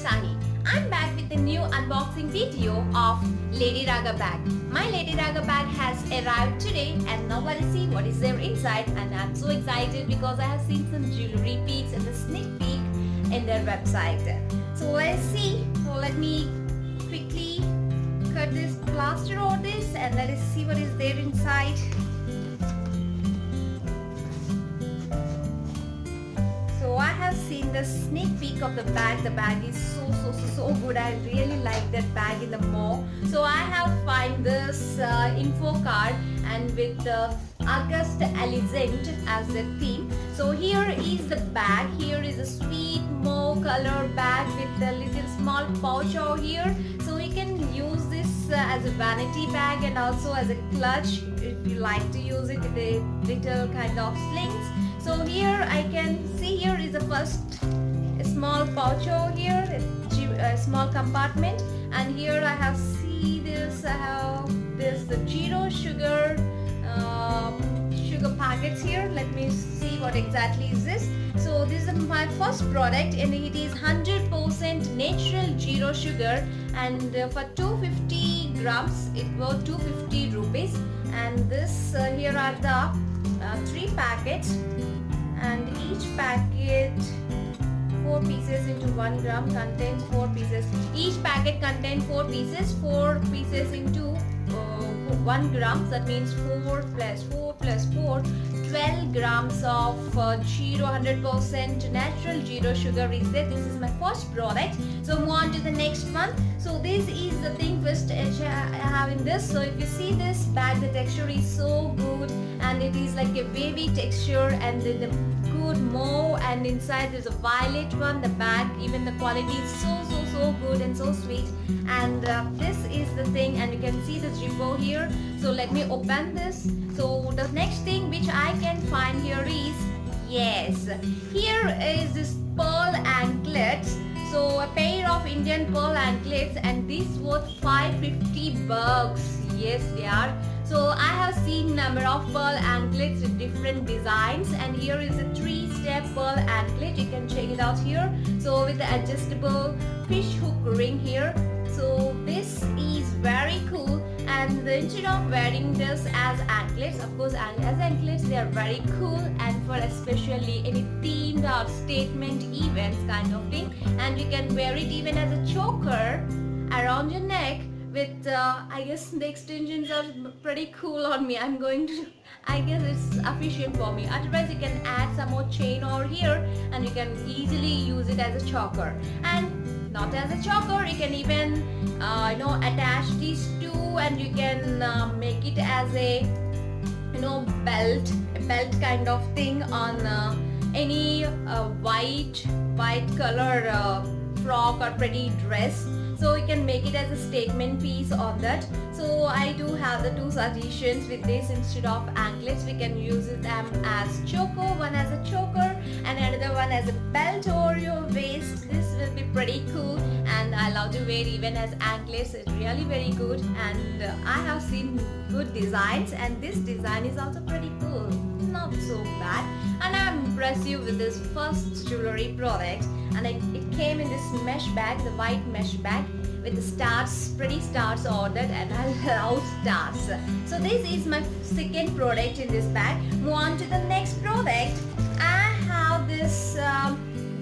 Sahi. I'm back with a new unboxing video of Lady Raga bag. My Lady Raga bag has arrived today and now let's see what is there inside, and I'm so excited because I have seen some jewelry peeks and a sneak peek in their website. So let's see. So let me quickly cut this plaster on this and let us see what is there inside. So I have seen the sneak peek of the bag. The bag is so good. I really like that bag in the mall. So I have find this info card and with August Alizent as the theme. So here is the bag. Here is a sweet mauve color bag with a little small pouch over here. So you can use this as a vanity bag and also as a clutch if you like to use it with a little kind of slings. So here I can see here is the first small pouch over here, a small compartment, and here I have see this. I have this the zero sugar packets here. Let me see what exactly is this. So this is my first product and it is 100% natural zero sugar, and for 250 grams it was 250 rupees. And this here are the 3 packets, and each packet 4 pieces into 1 gram contains 4 pieces. Each packet contains 4 pieces. 4 pieces into 1 gram. That means 4 plus 4 plus 4. 12 grams of 100% natural zero sugar is there. This is my first product. So move on to the next one. So this is the thing first I have in this. So if you see this bag, the texture is so good and it is like a wavy texture, and the good mauve, and inside there's a violet one. The bag, even the quality is so good and so sweet. And this is the thing, and you can see the zipper here. So let me open this. So the next thing which I can find here is, yes, here is this pearl anklets. So a pair of Indian pearl anklets, and this worth 550 bucks. Yes, they are. So I have seen number of pearl anklets with different designs, and here is a 3-step pearl anklet. You can check it out here. So with the adjustable fish hook ring here. So this is very cool, and instead of wearing this as anklets, of course as anklets they are very cool, and for especially any themed or statement events kind of thing. And you can wear it even as a choker around your neck with I guess the extensions are pretty cool on me. I'm going to, I guess it's efficient for me. Otherwise you can add some more chain over here and you can easily use it as a choker. And not as a choker, you can even attach these two, and you can make it as a belt, a belt kind of thing on any white color frock or pretty dress. So you can make it as a statement piece on that. So I do have the 2 suggestions with this. Instead of anklets, we can use them as choker, one as a choker and another one as a belt over your waist. This will be pretty cool, and I love to wear even as anklets. It's really very good, and I have seen good designs, and this design is also pretty cool, not so bad. And I'm impressed you with this first jewelry product, and it came in this mesh bag, the white mesh bag with the stars, pretty stars ordered, and I love stars. So this is my second product in this bag. Move on to the next product. I have this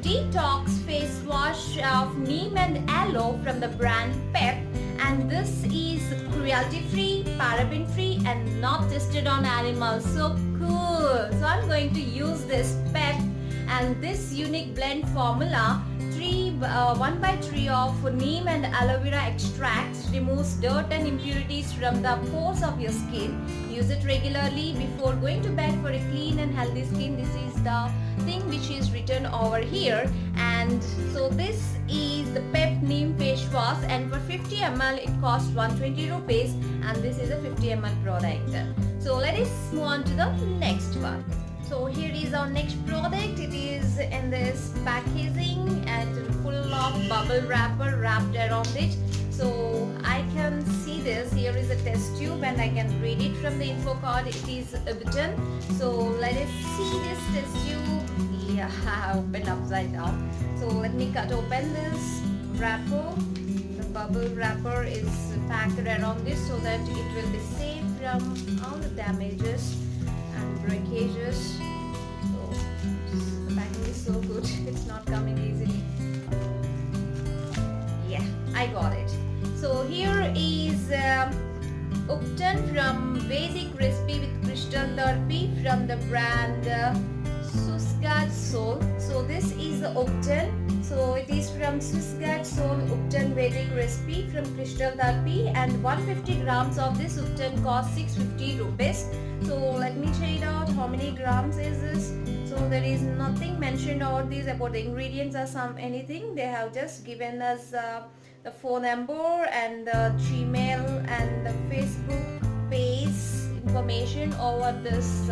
detox face wash of neem and aloe from the brand Pep, and this is cruelty free, paraben free, and not tested on animals. So cool. So I'm going to use this Pep, and this unique blend formula 1/3 of neem and aloe vera extracts removes dirt and impurities from the pores of your skin. Use it regularly before going to bed for a clean and healthy skin. This is the thing which is written over here. And so this is the Pep neem face wash, and for 50 ml it costs 120 rupees, and this is a 50 ml product. So let us move on to the next one. So here is our next product. It is in this packaging and full of bubble wrapper wrapped around it. So I can see this. Here is a test tube, and I can read it from the info card. It is written. So let us see this test tube. Yeah, open upside down. So let me cut open this wrapper. The bubble wrapper is packed around this so that it will be safe from all the damages and breakages. So the packing is so good. It's not coming easily. Yeah, I got it. So here is Upton from Vedic Recipe with Crystal Therapy from the brand Swissguard Soul. So this is the Upton. So it is from Swissguard Soul Upton Vedic Recipe from Crystal Therapy, and 150 grams of this Upton costs 650 rupees. So let me check it out. How many grams is this? So there is nothing mentioned over this about the ingredients or anything. They have just given us the phone number and the Gmail and the Facebook page information over this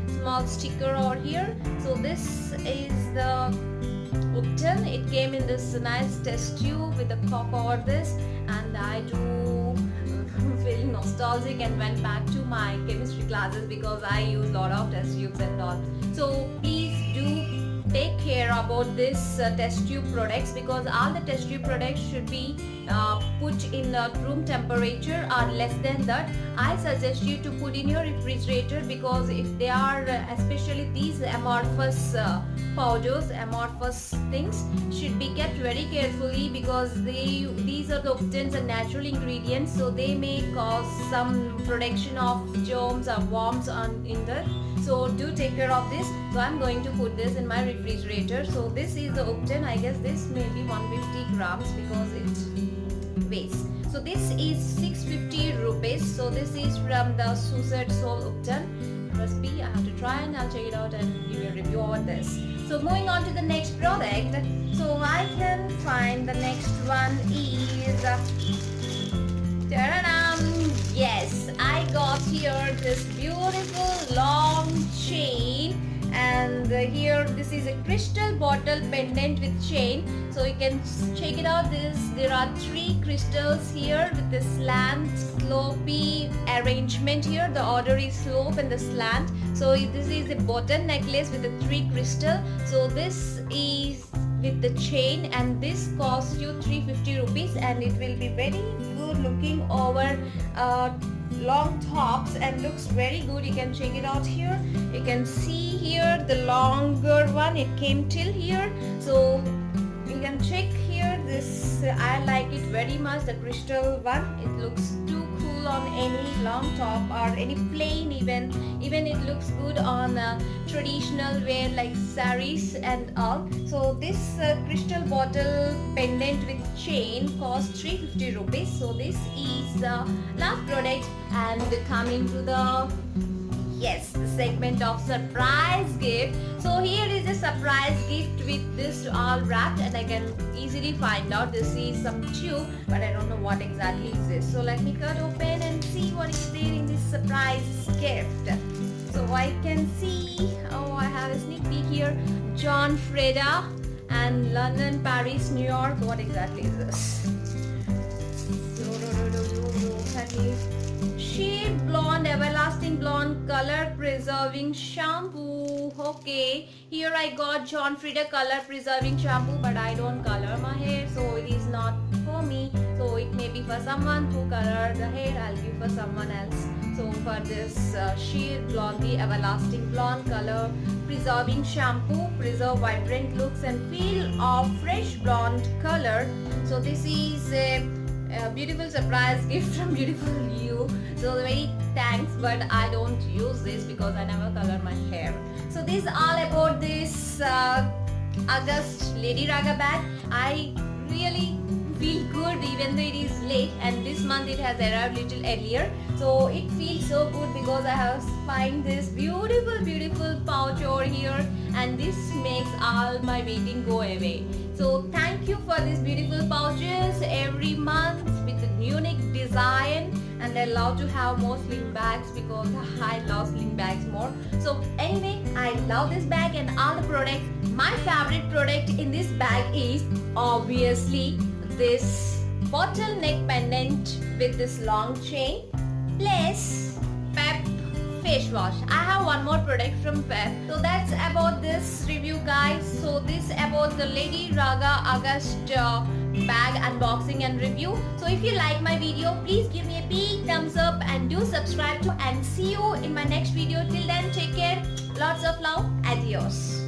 small sticker over here. So this is the Upton. It came in this nice test tube with a cork over this, and I do feel nostalgic and went back to my chemistry classes because I use a lot of test tubes and all. So please do take care about this test tube products, because all the test tube products should be put in room temperature or less than that. I suggest you to put in your refrigerator, because if they are especially these amorphous powders, amorphous things should be kept very carefully, because these are the Uptons and natural ingredients, so they may cause some production of germs or worms in there. So do take care of this. So I'm going to put this in my refrigerator. So this is the Upton. I guess this may be 150 grams because it weighs. So this is 650 rupees. So this is from the Swissguard Soul Upton recipe. I have to try and I'll check it out and give you a review on this. So moving on to the next product. So I can find the next one is yes, I got here this beautiful long chain, and here this is a crystal bottle pendant with chain. So you can check it out. There are 3 crystals here with the slant slopey arrangement here. The order is slope and the slant. So this is a bottle necklace with the 3 crystal. So this is with the chain, and this costs you 350 rupees, and it will be very good looking over long tops and looks very good. You can check it out here. You can see here the longer one, it came till here. So you can check here this. I like it very much, the crystal one. It looks too cool on any long top or any plain, even it looks good on traditional wear like saris and all. So this crystal bottle pendant with chain costs 350 rupees. So this is the last product, and coming to the the segment of surprise gift. So here is a surprise gift with this all wrapped, and I can easily find out. This is some tube, but I don't know what exactly is this. So let me cut open and see what is there in this surprise gift. So I can see, I have a sneak peek here. John Frieda and London, Paris, New York. What exactly is this? Sheer Blonde Everlasting Blonde Color Preserving Shampoo. Okay, here I got John Frieda Color Preserving Shampoo, but I don't color my hair, so it is not for me. So it may be for someone who color the hair. I'll give for someone else. So for this Sheer Blondie Everlasting Blonde Color Preserving Shampoo, preserve vibrant looks and feel of fresh blonde color. So this is a beautiful surprise gift from beautiful you. So very thanks, but I don't use this because I never color my hair. So this is all about this August Lady Raga bag. I really feel good even though it is late, and this month it has arrived little earlier. So it feels so good because I have find this beautiful pouch over here, and this makes all my waiting go away. So thank you for these beautiful pouches every month with a unique design, and I love to have more sling bags because I love sling bags more. So anyway, I love this bag and all the products. My favorite product in this bag is obviously this bottleneck pendant with this long chain plus Pep face wash. I have one more product from Pep. So that's about this review, guys. So this about the Lady Raga August bag unboxing and review. So if you like my video, please give me a big thumbs up and do subscribe to, and see you in my next video. Till then, take care. Lots of love. Adios.